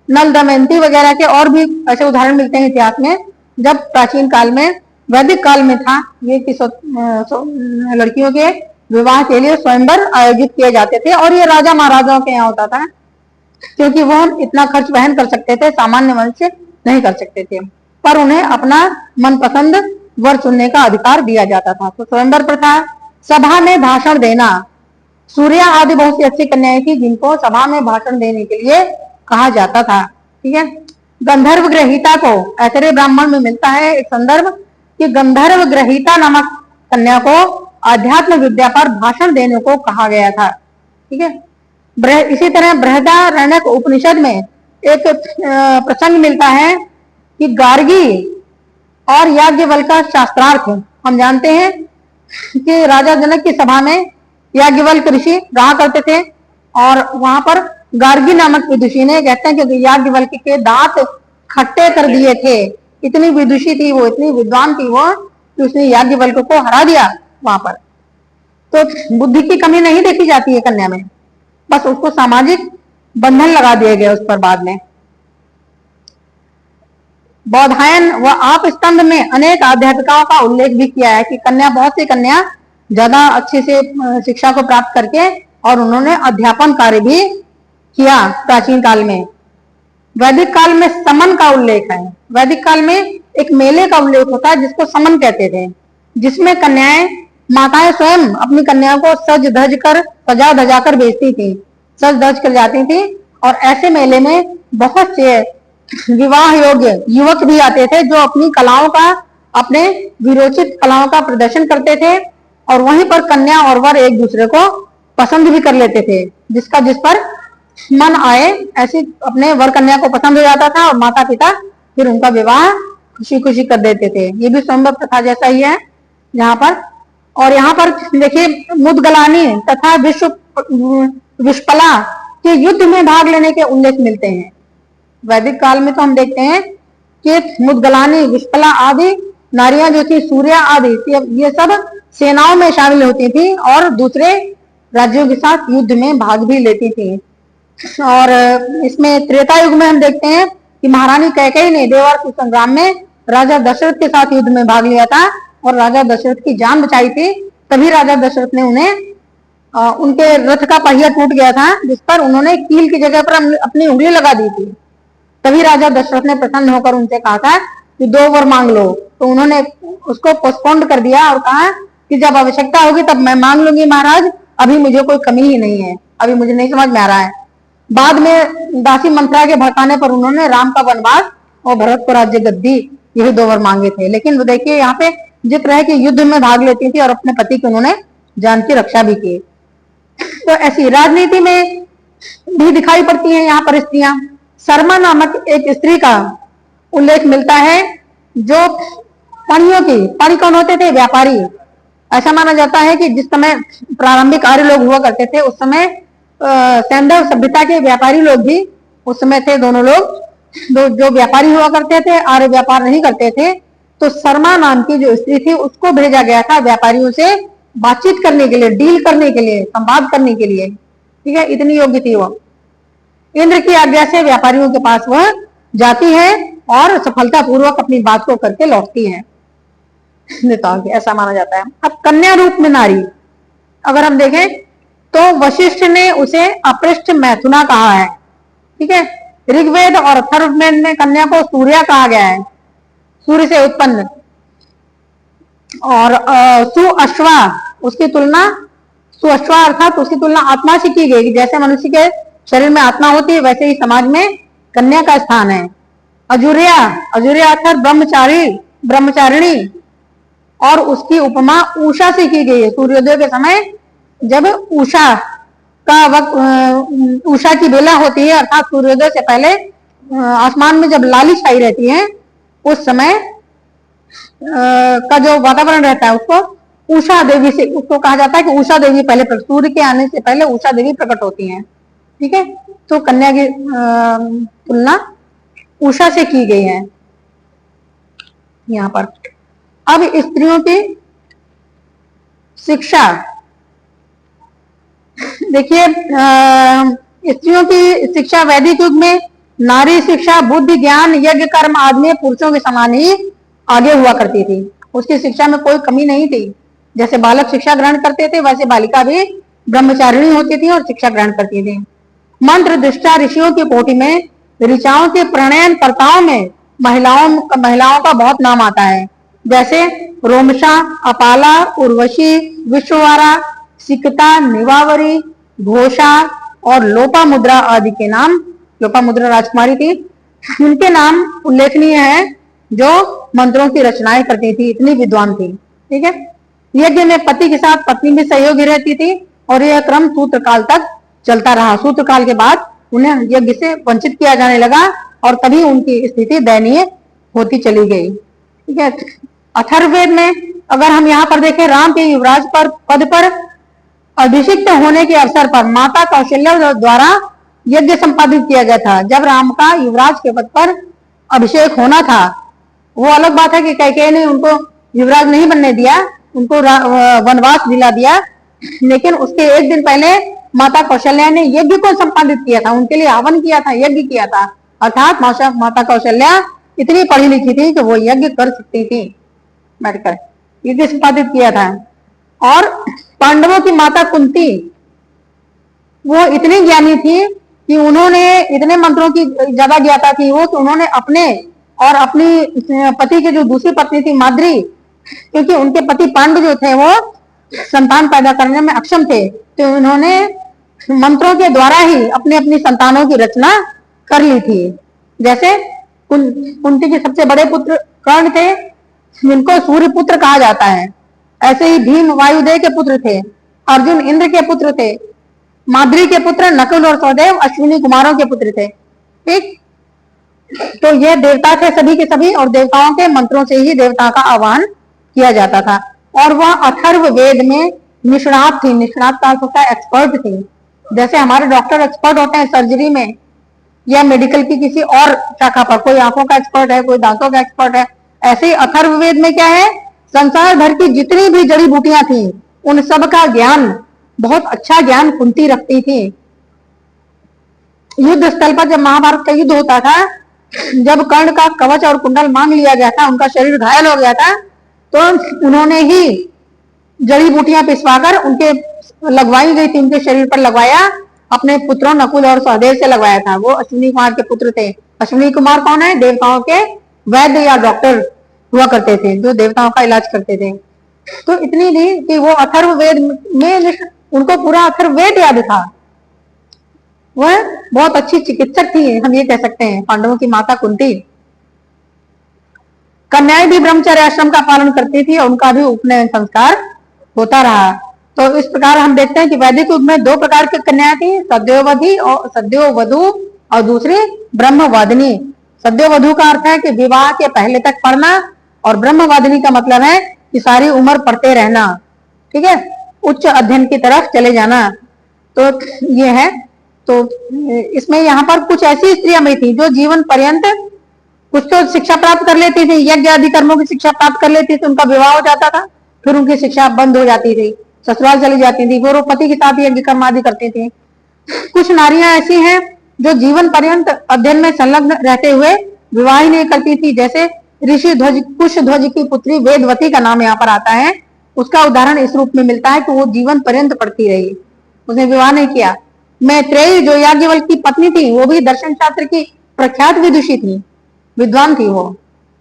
[SPEAKER 1] नल दमयंती वगैरह के और भी ऐसे उदाहरण मिलते हैं इतिहास में, जब प्राचीन काल में, वैदिक काल में था ये कि लड़कियों के विवाह के लिए स्वयंवर आयोजित किए जाते थे, और ये राजा महाराजाओं के यहाँ होता था, क्योंकि वह इतना खर्च वहन कर सकते थे, सामान्य मनुष्य नहीं कर सकते थे, पर उन्हें अपना मनपसंद वर चुनने का अधिकार दिया जाता था। तो स्वयंवर प्रथा, सभा में भाषण देना, सूर्या आदि बहुत सी अच्छी कन्याएं थी जिनको सभा में भाषण देने के लिए कहा जाता था। ठीक है, गंधर्व ग्रहीता को, ऐतरेय ब्राह्मण में मिलता है एक संदर्भ कि गंधर्व ग्रहीता नामक कन्या को आध्यात्म विद्या पर भाषण देने को कहा गया था। ठीक है, इसी तरह बृहदारण्यक उपनिषद में एक प्रसंग मिलता है कि गार्गी और याज्ञवल्क्य शास्त्रार्थ, हम जानते हैं कि राजा जनक की सभा में याज्ञवल्क्य ऋषि रहा करते थे, और वहां पर गार्गी नामक विदुषी ने, कहते हैं कि याज्ञवल्क्य के दांत खट्टे कर दिए थे। इतनी विदुषी थी वो, इतनी विद्वान थी वो, कि उसने याज्ञवल्क्य को हरा दिया वहां पर। तो बुद्धि की कमी नहीं देखी जाती है कन्या में, बस उसको सामाजिक बंधन लगा दिए गए उस पर बाद में। बौधायन व आप स्तंभ में अनेक अध्यापिकाओं का उल्लेख भी किया है कि कन्या, बहुत सी कन्या ज्यादा अच्छे से शिक्षा को प्राप्त करके और उन्होंने अध्यापन कार्य भी किया प्राचीन काल में। वैदिक काल में समन का उल्लेख है। वैदिक काल में एक मेले का उल्लेख होता है जिसको समन कहते थे, जिसमें कन्याएं, माताएं स्वयं अपनी कन्याओं को सज धज कर, सजा धजा कर भेजती थी, सज धज कर जाती थी। और ऐसे मेले में बहुत से विवाह योग्य युवक भी आते थे जो अपनी कलाओं का, अपने विरोचित कलाओं का प्रदर्शन करते थे, और वहीं पर कन्या और वर एक दूसरे को पसंद भी कर लेते थे। जिसका जिस पर मन आए ऐसी अपने वर कन्या को पसंद हो जाता था, और माता पिता फिर उनका विवाह खुशी खुशी कर देते थे। ये भी स्वयंवर प्रथा जैसा ही है यहाँ पर। और यहाँ पर देखिए मुदगलानी तथा विश्वपला के युद्ध में भाग लेने के उल्लेख मिलते हैं। वैदिक काल में तो हम देखते हैं कि मुदगलानी, विश्वपला आदि नारियां जो थी, सूर्या आदि, ये सब सेनाओं में शामिल होती थी और दूसरे राज्यों के साथ युद्ध में भाग भी लेती थी। और इसमें त्रेता युग में हम देखते हैं कि महारानी कैकेयी ने देवासुर संग्राम में राजा दशरथ के साथ युद्ध में भाग लिया था और राजा दशरथ की जान बचाई थी। तभी राजा दशरथ ने उन्हें, उनके रथ का पहिया टूट गया था जिस पर उन्होंने कील की जगह पर अपनी उंगली लगा दी थी। तभी राजा दशरथ ने प्रसन्न होकर उनसे कहा था कि 2 वर मांग लो। तो उन्होंने उसको पोस्टपोन्ड कर दिया और कहा कि जब आवश्यकता होगी तब मैं मांग लूंगी महाराज, अभी मुझे कोई कमी ही नहीं है, अभी मुझे नहीं समझ में आ रहा है। बाद में दासी मंत्रा के भड़काने पर उन्होंने राम का वनवास और भरत को राज्य गद्दी, यही 2 वर मांगे थे। लेकिन वो देखिए यहाँ पे जिक्र है कि युद्ध में भाग लेती थी और अपने पति की उन्होंने जान की रक्षा भी की। तो ऐसी राजनीति में भी दिखाई पड़ती है यहाँ पर स्त्रियां। शर्मा नामक एक स्त्री का उल्लेख मिलता है जो पणियों की, पणि कौन होते थे? व्यापारी। ऐसा माना जाता है कि जिस समय प्रारंभिक आर्य लोग हुआ करते थे उस समय सैंधव सभ्यता के व्यापारी लोग भी उस समय थे। दोनों लोग जो व्यापारी हुआ करते थे, आर्य व्यापार नहीं करते थे। तो शर्मा नाम की जो स्त्री थी उसको भेजा गया था व्यापारियों से बातचीत करने के लिए, डील करने के लिए, संवाद करने के लिए। ठीक है, इतनी योग्य थी वो। इंद्र की आज्ञा से व्यापारियों के पास वह जाती है और सफलतापूर्वक अपनी बात को करके लौटती है, ऐसा माना जाता है। अब कन्या रूप में नारी अगर हम देखें तो वशिष्ठ ने उसे अपृष्ठ मैथुना कहा है। ठीक है, ऋग्वेद और अथर्ववेद में कन्या को सूर्या कहा गया है, सूर्य से उत्पन्न। और सुअश्वा, उसकी तुलना, सुअश्वा अर्थात उसकी तुलना आत्मा से की गई। जैसे मनुष्य के शरीर में आत्मा होती है वैसे ही समाज में कन्या का स्थान है। अजुरिया, अजुरिया अर्थात ब्रह्मचारी, ब्रह्मचारिणी, और उसकी उपमा उषा से की गई है। सूर्योदय के समय जब उषा का वक्त, उषा की बेला होती है अर्थात सूर्योदय से पहले आसमान में जब लाली छाई रहती है उस समय का जो वातावरण रहता है उसको उषा देवी से, उसको कहा जाता है कि उषा देवी पहले, सूर्य के आने से पहले उषा देवी प्रकट होती हैं। ठीक है, तो कन्या की तुलना उषा से की गई है यहाँ पर। अब स्त्रियों की शिक्षा देखिए, स्त्रियों की शिक्षा वैदिक युग में नारी शिक्षा बुद्धि, ज्ञान, यज्ञ, कर्म आदि में पुरुषों के समान ही आगे हुआ करती थी। उसकी शिक्षा में कोई कमी नहीं थी। जैसे बालक शिक्षा ग्रहण करते थे वैसे बालिका भी ब्रह्मचारिणी होती थी और शिक्षा ग्रहण करती थी। मंत्र दृष्टा ऋषियों की कोटि में ऋचाओं के प्रणयन कर्ताओं में महिलाओं का बहुत नाम आता है। जैसे रोमशा, अपाला, उर्वशी, विश्ववारा, सिकता, निवावरी, घोषा और लोपामुद्रा आदि के नाम। लोपामुद्रा राजकुमारी थी, उनके नाम उल्लेखनीय है जो मंत्रों की रचनाएं करती थी, इतनी विद्वान थी। ठीक है, यज्ञ में पति के साथ पत्नी भी सहयोगी रहती थी और यह क्रम सूत्रकाल तक चलता रहा। सूत्रकाल के बाद उन्हें यज्ञ से वंचित किया जाने लगा और तभी उनकी स्थिति दयनीय होती चली गई। ठीक है, अथर्ववेद में अगर हम यहाँ पर देखें, राम के युवराज पर पद पर अभिषिक्त होने के अवसर पर माता कौशल्या द्वारा यज्ञ संपादित किया गया था। जब राम का युवराज के पद पर अभिषेक होना था, वो अलग बात है कि कैकेयी ने उनको युवराज नहीं बनने दिया, उनको वनवास दिला दिया, लेकिन उसके एक दिन पहले माता कौशल्या ने यज्ञ को संपादित किया था, उनके लिए हवन किया था, यज्ञ किया था। अर्थात माता कौशल्या इतनी पढ़ी लिखी थी कि वो यज्ञ कर सकती थी, बैठकर यज्ञ संपादित किया था। और पांडवों की माता कुंती, वो इतनी ज्ञानी थी कि उन्होंने इतने मंत्रों की ज्यादा ज्ञाता थी वो, कि उन्होंने अपने और अपनी पति की जो दूसरी पत्नी थी माद्री, क्योंकि उनके पति पांडु जो थे वो संतान पैदा करने में अक्षम थे, तो उन्होंने मंत्रों के द्वारा ही अपनी अपनी संतानों की रचना कर ली थी। जैसे कुंती के सबसे बड़े पुत्र कर्ण थे, जिनको सूर्य पुत्र कहा जाता है। ऐसे ही भीम वायुदेव के पुत्र थे, अर्जुन इंद्र के पुत्र थे, माद्री के पुत्र नकुल और सहदेव अश्विनी कुमारों के पुत्र थे। ठीक, तो ये देवता थे सभी के सभी, और देवताओं के मंत्रों से ही देवता का आह्वान किया जाता था। और वह अथर्व वेद में निष्णात थी। निष्णात का अर्थ होता है एक्सपर्ट थी। जैसे हमारे डॉक्टर एक्सपर्ट होते हैं सर्जरी में या मेडिकल की किसी और शाखा पर, कोई आंखों का एक्सपर्ट है, कोई दांतों का एक्सपर्ट है, ऐसे ही अथर्ववेद में क्या है, संसार भर की जितनी भी जड़ी बूटियां थी उन सब का ज्ञान, बहुत अच्छा ज्ञान कुंती रखती थी। युद्ध स्थल पर जब महाभारत का युद्ध होता था, जब कर्ण का कवच और कुंडल मांग लिया गया था, उनका शरीर घायल हो गया था, तो उन्होंने ही जड़ी बूटियां पिसवाकर उनके लगवाई गई थी, उनके शरीर पर लगवाया, अपने पुत्रों नकुल और सहदेव से लगवाया था। वो अश्विनी कुमार के पुत्र थे। अश्विनी कुमार कौन है? देवताओं के वैद्य या डॉक्टर हुआ करते थे, जो देवताओं का इलाज करते थे। तो इतनी थी कि वो अथर्ववेद में उनको पूरा अथर्ववेद याद था। वह बहुत अच्छी चिकित्सक थी, हम ये कह सकते हैं, पांडवों की माता कुंती। कन्याएं भी ब्रह्मचर्य आश्रम का पालन करती थी और उनका भी उपनयन संस्कार होता रहा। तो इस प्रकार हम देखते हैं कि वैदिक युग में दो प्रकार की कन्याएं थी, सद्योवधि और सद्योवधु, और दूसरी ब्रह्मवादिनी। सद्योवधु का अर्थ है कि विवाह के पहले तक पढ़ना, और ब्रह्मवादिनी का मतलब है कि सारी उम्र पढ़ते रहना। ठीक है, उच्च अध्ययन की तरफ चले जाना। तो ये है। तो इसमें यहाँ पर कुछ ऐसी स्त्रियां भी थी जो जीवन पर्यंत कुछ तो शिक्षा प्राप्त कर लेती थी, यज्ञ आदि कर्मों की शिक्षा प्राप्त कर लेती थी, उनका विवाह हो जाता था, फिर उनकी शिक्षा बंद हो जाती थी, ससुराल चली जाती थी, फिर वो पति के साथ यज्ञ कर्म आदि करती थी। कुछ नारियां ऐसी हैं जो जीवन पर्यंत अध्ययन में संलग्न रहते हुए विवाह ही नहीं करती थी। जैसे ऋषि ध्वज कुश ध्वज की पुत्री वेदवती का नाम यहाँ पर आता है। उसका उदाहरण इस रूप में मिलता है कि वो जीवन पर्यंत पढ़ती रही, उसने विवाह नहीं किया। मैत्रेयी जो याज्ञवल्क्य की पत्नी थी, वो भी दर्शन शास्त्र की प्रख्यात विदुषी थी, विद्वान थी वो।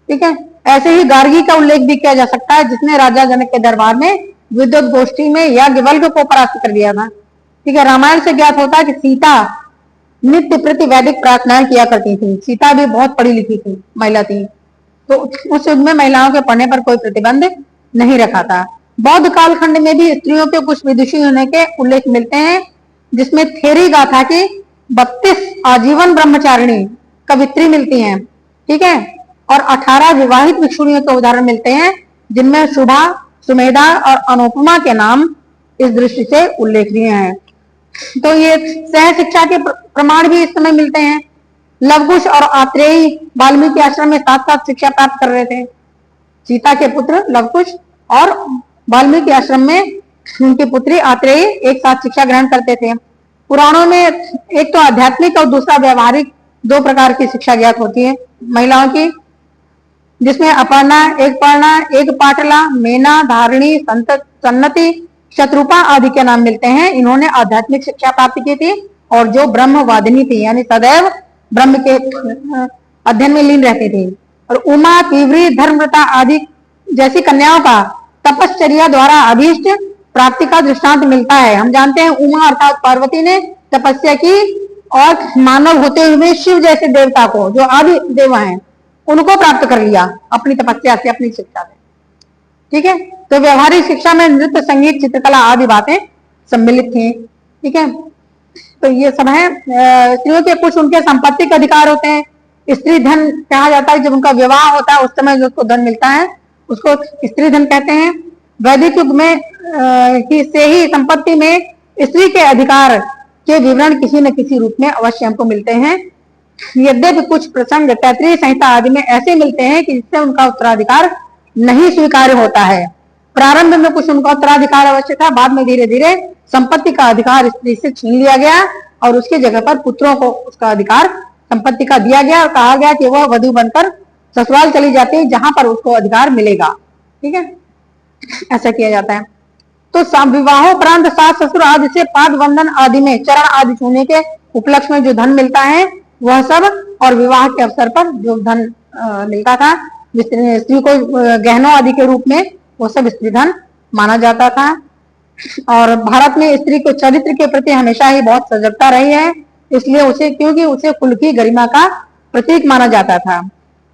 [SPEAKER 1] ठीक है, ऐसे ही गार्गी का उल्लेख भी किया जा सकता है, जिसने राजा जनक के दरबार में विद्वत गोष्ठी में याज्ञवल्क्य को परास्त कर दिया था। ठीक है, रामायण से ज्ञात होता है कि सीता नित्य प्रति वैदिक प्रार्थनाएं किया करती थी। सीता भी बहुत पढ़ी लिखी थी, महिला थी, तो उस युग में महिलाओं के पढ़ने पर कोई प्रतिबंध नहीं रखा था। बौद्ध कालखंड में भी स्त्रियों के कुछ विदुषी होने के उल्लेख मिलते हैं, जिसमें थेरी गाथा की 32 आजीवन ब्रह्मचारिणी कवित्री मिलती हैं। ठीक है, और 18 विवाहित भिक्षुणियों के उदाहरण मिलते हैं, जिनमें शुभा, सुमेधा और अनुपमा के नाम इस दृष्टि से उल्लेखनीय हैं। तो ये सह शिक्षा के प्रमाण भी इस समय मिलते हैं। लवकुश और आत्रेयी वाल्मीकि आश्रम में साथ साथ शिक्षा प्राप्त कर रहे थे। सीता के पुत्र लवकुश और वाल्मीकि आश्रम में उनकी पुत्री आत्रेयी एक साथ शिक्षा ग्रहण करते थे। पुराणों में एक तो आध्यात्मिक और दूसरा व्यवहारिक दो प्रकार की शिक्षा ज्ञात होती है महिलाओं की, जिसमें अपर्णा, एक पर्णा, एक पाटला, मेना, धारिणी, सन्नति, शत्रुपा आदि के नाम मिलते हैं। इन्होंने आध्यात्मिक शिक्षा प्राप्त की थी और जो ब्रह्मवादिनी थी, यानी सदैव ब्रह्म के अध्ययन में लीन रहती थी। और उमा, तीव्री, धर्मव्रता आदि जैसी कन्याओं का तपश्चर्या द्वारा अभीष्ट प्राप्ति का दृष्टांत मिलता है। हम जानते हैं उमा अर्थात पार्वती ने तपस्या की और मानव होते हुए शिव जैसे देवता को, जो आदि देव हैं, उनको प्राप्त कर लिया अपनी तपस्या से, अपनी शिक्षा से। ठीक है, तो व्यवहारिक शिक्षा में नृत्य, संगीत, चित्रकला आदि बातें सम्मिलित थी। ठीक है, तो ये सब है। स्त्रियों के कुछ उनके संपत्ति के अधिकार होते हैं। स्त्री धन कहा जाता है, जब उनका विवाह होता है उस समय जो उसको धन मिलता है, उसको स्त्री धन कहते हैं। वैदिक युग में से ही संपत्ति में स्त्री के अधिकार के विवरण किसी न किसी रूप में अवश्य हमको मिलते हैं। यद्यपि कुछ प्रसंग तैत्तिरीय संहिता आदि में ऐसे मिलते हैं कि जिससे उनका उत्तराधिकार नहीं स्वीकार्य होता है। प्रारंभ में कुछ उनका उत्तराधिकार अवश्य था, बाद में धीरे धीरे संपत्ति का अधिकार स्त्री से छीन लिया गया और उसके जगह पर पुत्रों को उसका अधिकार संपत्ति का दिया गया और कहा गया कि वह वधु बनकर ससुराल चली जाती है जहां पर उसको अधिकार मिलेगा। ठीक है, ऐसा किया जाता है। तो विवाहोपरांत सास ससुर आदि से पाद बंधन आदि में चरण आदि छूने के उपलक्ष्य में जो धन मिलता है वह सब, और विवाह के अवसर पर जो धन मिलता था स्त्री को गहनों आदि के रूप में, वो सब स्त्री धन माना जाता था। और भारत में स्त्री को चरित्र के प्रति हमेशा ही बहुत सजगता रही है, इसलिए उसे, क्योंकि उसे कुल की गरिमा का प्रतीक माना जाता था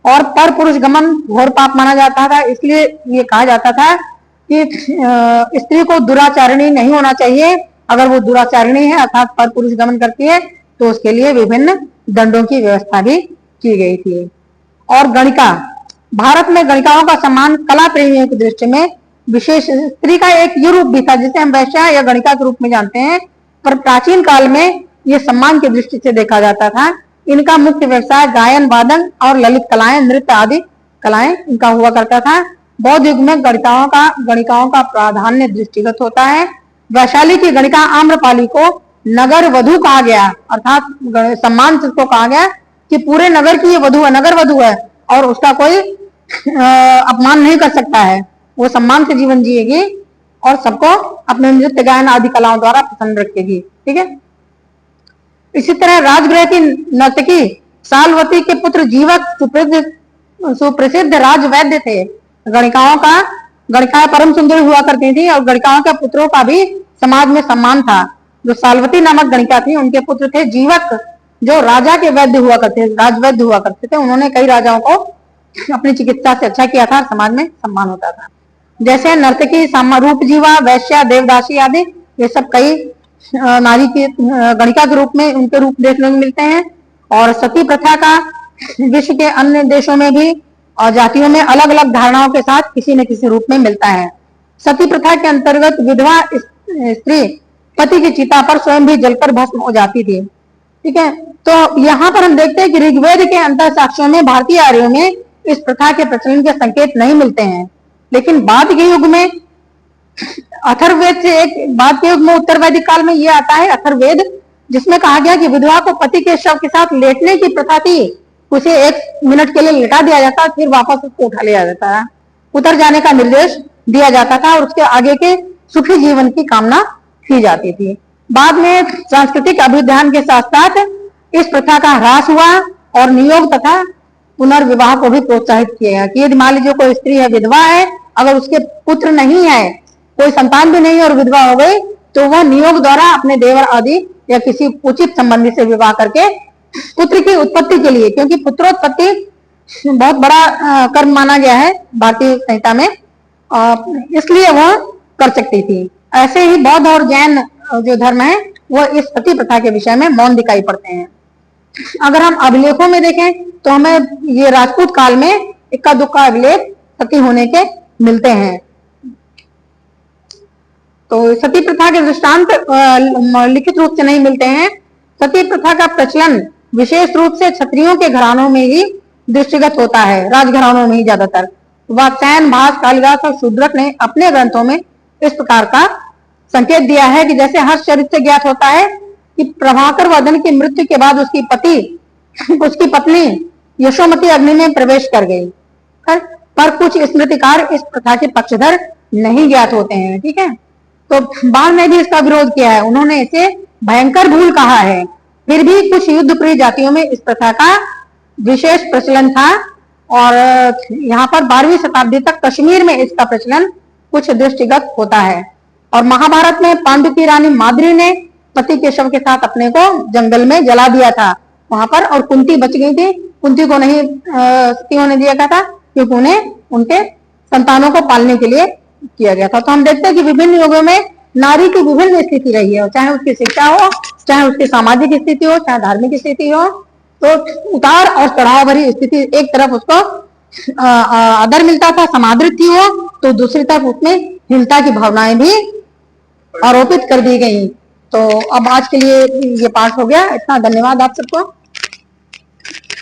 [SPEAKER 1] और पर पुरुष गमन घोर पाप माना जाता था। इसलिए ये कहा जाता था कि स्त्री को दुराचारिणी नहीं होना चाहिए। अगर वो दुराचारिणी है अर्थात पर पुरुष गमन करती है तो उसके लिए विभिन्न दंडों की व्यवस्था भी की गई थी। और गणिका, भारत में गणिकाओं का सम्मान कला प्रेमियों की दृष्टि में विशेष, स्त्री का एक ये रूप भी था जिसे हम वैश्या या गणिका के रूप में जानते हैं, पर प्राचीन काल में ये सम्मान की दृष्टि से देखा जाता था। इनका मुख्य व्यवसाय गायन, वादन और ललित कलाएं, नृत्य आदि कलाएं इनका हुआ करता था। बौद्ध युग में गणिकाओं का प्राधान्य दृष्टिगत होता है। वैशाली की गणिका आम्रपाली को नगर वधु कहा गया, अर्थात सम्मान से उसको कहा गया कि पूरे नगर की ये वधु है, नगर वधु है और उसका कोई अपमान नहीं कर सकता है। वो सम्मान से जीवन जिएगी और सबको अपने नृत्य गायन आदि कलाओं द्वारा प्रसन्न रखेगी। ठीक है, इसी तरह राजगृह की नर्तकी सालवती के पुत्र जीवक सुप्रसिद्ध राजवैद्य थे। गणिकाएं परम सुंदर हुआ करती थी और गणिकाओं के पुत्रों का भी समाज में सम्मान था। जो सालवती नामक गणिका थी उनके पुत्र थे जीवक, जो राजा के वैद्य हुआ करते, राजवैद्य हुआ करते थे। उन्होंने कई राजाओं को अपनी चिकित्सा से अच्छा किया था, समाज में सम्मान होता था। जैसे नर्तकी, रूप जीवा, वैश्या, देवदासी आदि, ये सब कई नारी की गणिका के रूप में उनके रूप देखने को मिलते हैं। और सती प्रथा का विश्व के अन्य देशों में भी और जातियों में अलग अलग धारणाओं के साथ किसी न किसी रूप में मिलता है। सती प्रथा के अंतर्गत विधवा स्त्री पति की चिता पर स्वयं भी जलकर भस्म हो जाती थी। ठीक है, तो यहाँ पर हम देखते हैं कि ऋग्वेद के अंतर साक्ष्यों में भारतीय आर्यों में इस प्रथा के प्रचलन के संकेत नहीं मिलते हैं। लेकिन बाद के युग में अथर्ववेद से बाद के युग में उत्तर वैदिक काल में ये आता है अथर्ववेद, जिसमें कहा गया कि विधवा को पति के शव के साथ लेटने की प्रथा थी। उसे 1 मिनट के लिए लेटा दिया जाता, फिर वापस उसको उठा लिया जाता था, उतर जाने का निर्देश दिया जाता था और उसके आगे के सुखी जीवन की कामना की जाती थी। बाद में सांस्कृतिक अभिध्यान के साथ साथ इस प्रथा का ह्रास हुआ और नियोग तथा पुनर्विवाह को भी प्रोत्साहित किया गया कि यदि मान लीजिए कोई स्त्री है, विधवा है, अगर उसके पुत्र नहीं है, कोई संतान भी नहीं है और विधवा हो गई, तो वह नियोग द्वारा अपने देवर आदि या किसी उचित संबंधी से विवाह करके पुत्र की उत्पत्ति के लिए, क्योंकि पुत्रोत्पत्ति बहुत बड़ा कर्म माना गया है भारतीय संहिता में, इसलिए वह कर सकती थी। ऐसे ही बौद्ध और जैन जो धर्म है वह इस सती प्रथा के विषय में मौन दिखाई पड़ते हैं। अगर हम अभिलेखों में देखें तो हमें ये राजपूत काल में इक्का दुक्का अभिलेख सती होने के मिलते हैं। तो सती प्रथा के दृष्टांत लिखित रूप से नहीं मिलते हैं। सती प्रथा का प्रचलन विशेष रूप से क्षत्रियों के घरानों में ही दृष्टिगत होता है, राजघरानों में ही ज्यादातर। वात्स्यायन, भास, कालिदास और शूद्रक ने अपने ग्रंथों में इस प्रकार का संकेत दिया है कि जैसे हर्ष चरित्र से ज्ञात होता है कि प्रभाकर वर्धन की मृत्यु के बाद उसकी पत्नी यशोमती अग्नि में प्रवेश कर गई, पर कुछ स्मृतिकार इस प्रथा के पक्षधर नहीं ज्ञात होते हैं। ठीक है, तो बाण ने भी इसका विरोध किया है, उन्होंने इसे भयंकर भूल कहा है। फिर भी कुछ युद्ध प्रिय जातियों में इस प्रथा का विशेष प्रचलन था और यहाँ पर 12वीं शताब्दी तक कश्मीर में इसका प्रचलन कुछ दृष्टिगत होता है। और महाभारत में पांडु की रानी माद्री ने पति के शव के साथ अपने को जंगल में जला दिया था वहां पर, और कुंती बच गई थी। कुंती को नहीं सती होने दिया गया था क्योंकि उन्हें उनके संतानों को पालने के लिए किया गया था। तो हम देखते हैं कि विभिन्न युगों में नारी की विभिन्न स्थिति रही है, चाहे उसकी शिक्षा हो, चाहे उसकी सामाजिक स्थिति हो, चाहे धार्मिक स्थिति हो। तो उतार और चढ़ाव भरी स्थिति एक तरफ उसको आदर मिलता था, समादृत थी वो, तो दूसरी तरफ उसमें हीनता की भावनाएं भी आरोपित कर दी गई। तो अब आज के लिए ये पाठ हो गया। इतना धन्यवाद आप सबको।